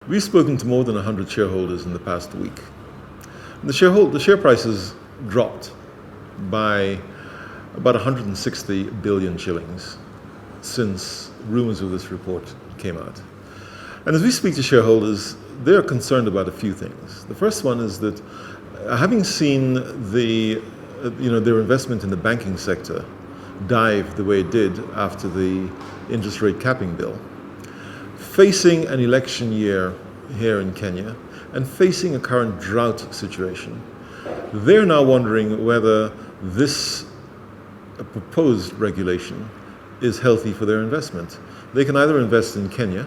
We've spoken to more than 100 shareholders in the past week. The share prices dropped by about 160 billion shillings since rumors of this report came out. And as we speak to shareholders, they're concerned about a few things. The first one is that having seen their investment in the banking sector dive the way it did after the interest rate capping bill, facing an election year here in Kenya and facing a current drought situation, they're now wondering whether this proposed regulation is healthy for their investment. They can either invest in Kenya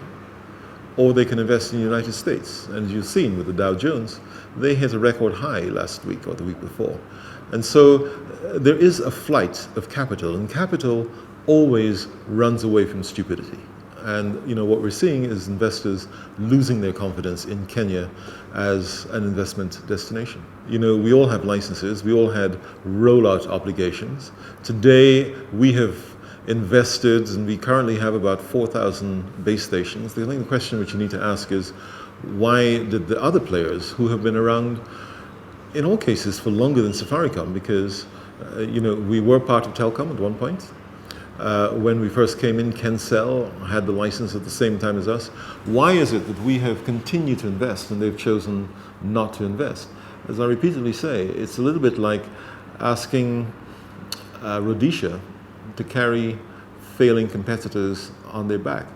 or they can invest in the United States. And as you've seen with the Dow Jones, they hit a record high last week or the week before. And so there is a flight of capital, and capital always runs away from stupidity. And what we're seeing is investors losing their confidence in Kenya as an investment destination. We all have licenses, we all had rollout obligations. Today we have invested, and we currently have about 4,000 base stations. I think the question which you need to ask is, why did the other players who have been around in all cases for longer than Safaricom, because we were part of Telcom at one point. When we first came in, Kencell had the license at the same time as us. Why is it that we have continued to invest and they've chosen not to invest? As I repeatedly say, it's a little bit like asking Rhodesia to carry failing competitors on their back.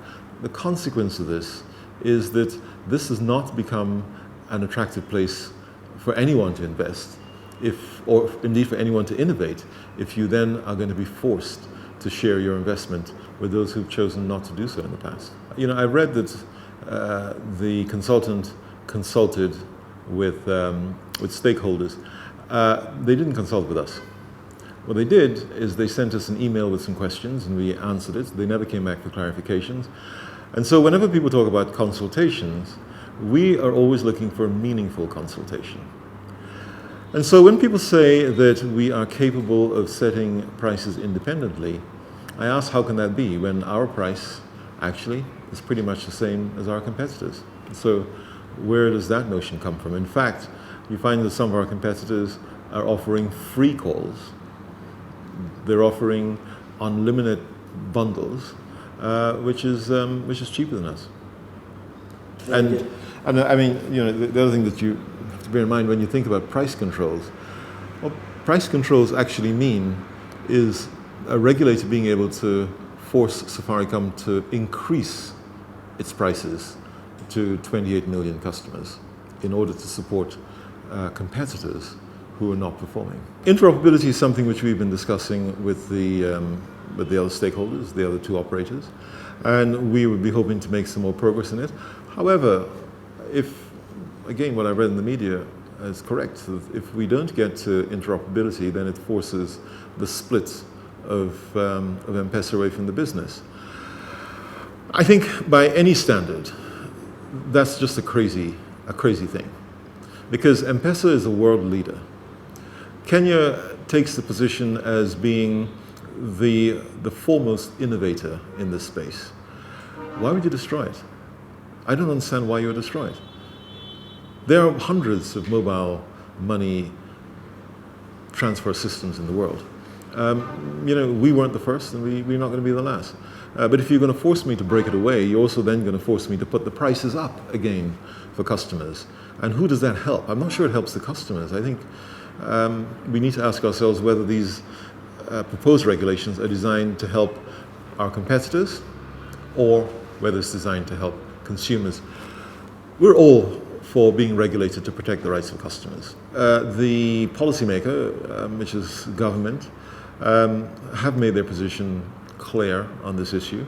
The consequence of this is that this has not become an attractive place for anyone to invest, or indeed for anyone to innovate, if you then are going to be forced to share your investment with those who've chosen not to do so in the past. I read that the consultant consulted with stakeholders. They didn't consult with us. What they did is they sent us an email with some questions and we answered it. They never came back for clarifications. And so whenever people talk about consultations, we are always looking for meaningful consultation. And so when people say that we are capable of setting prices independently, I ask, how can that be when our price actually is pretty much the same as our competitors? So where does that notion come from? In fact, you find that some of our competitors are offering free calls. They're offering unlimited bundles, which is cheaper than us. And I mean, the other thing that you have to bear in mind when you think about price controls, what price controls actually mean is a regulator being able to force Safaricom to increase its prices to 28 million customers in order to support competitors who are not performing. Interoperability is something which we've been discussing with the other stakeholders, the other two operators, and we would be hoping to make some more progress in it. However, if, again, what I read in the media is correct, if we don't get to interoperability, then it forces the split of M-Pesa away from the business. I think by any standard, that's just a crazy thing, because M-Pesa is a world leader. Kenya takes the position as being the foremost innovator in this space. Why would you destroy it? I don't understand why you would destroy it. There are hundreds of mobile money transfer systems in the world. We weren't the first, and we're not going to be the last. But if you're going to force me to break it away, you're also then going to force me to put the prices up again for customers. And who does that help? I'm not sure it helps the customers. I think we need to ask ourselves whether these proposed regulations are designed to help our competitors or whether it's designed to help consumers. We're all for being regulated to protect the rights of customers. The policymaker, which is government, have made their position clear on this issue,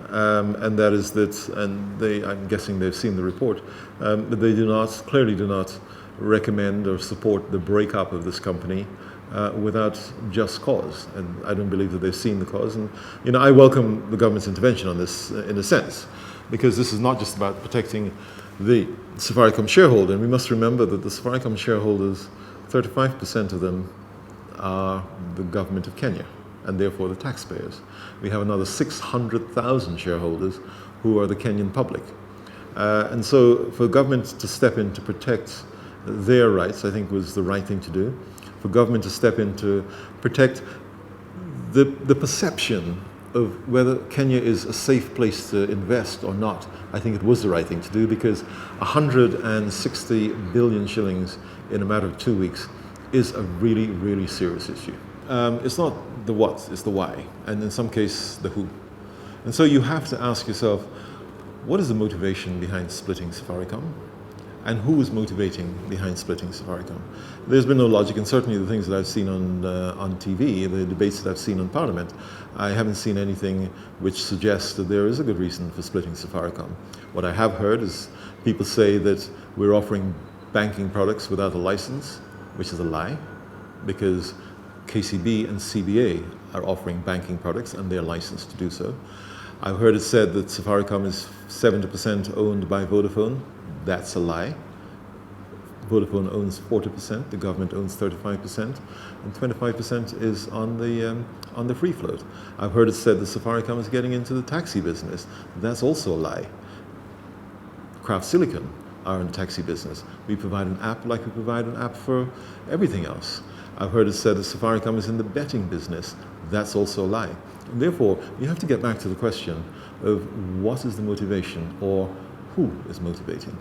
and that is that, and I'm guessing they've seen the report, but they clearly do not recommend or support the breakup of this company without just cause. And I don't believe that they've seen the cause. And I welcome the government's intervention on this in a sense, because this is not just about protecting the Safaricom shareholder. And we must remember that the Safaricom shareholders, 35% of them are the government of Kenya, and therefore the taxpayers. We have another 600,000 shareholders who are the Kenyan public. And so for government to step in to protect their rights, I think was the right thing to do. For government to step in to protect the perception of whether Kenya is a safe place to invest or not, I think it was the right thing to do, because 160 billion shillings in a matter of 2 weeks is a really, really serious issue. It's not the what, it's the why, and in some cases, the who. And so you have to ask yourself, what is the motivation behind splitting Safaricom? And who is motivating behind splitting Safaricom? There's been no logic, and certainly the things that I've seen on TV, the debates that I've seen in Parliament, I haven't seen anything which suggests that there is a good reason for splitting Safaricom. What I have heard is people say that we're offering banking products without a license, which is a lie, because KCB and CBA are offering banking products and they're licensed to do so. I've heard it said that Safaricom is 70% owned by Vodafone. That's a lie. Vodafone owns 40%, the government owns 35%, and 25% is on the free float. I've heard it said that Safaricom is getting into the taxi business. That's also a lie. Kraft Silicon are in the taxi business. We provide an app like we provide an app for everything else. I've heard it said that Safaricom is in the betting business. That's also a lie. And therefore, you have to get back to the question of what is the motivation, or who is motivating.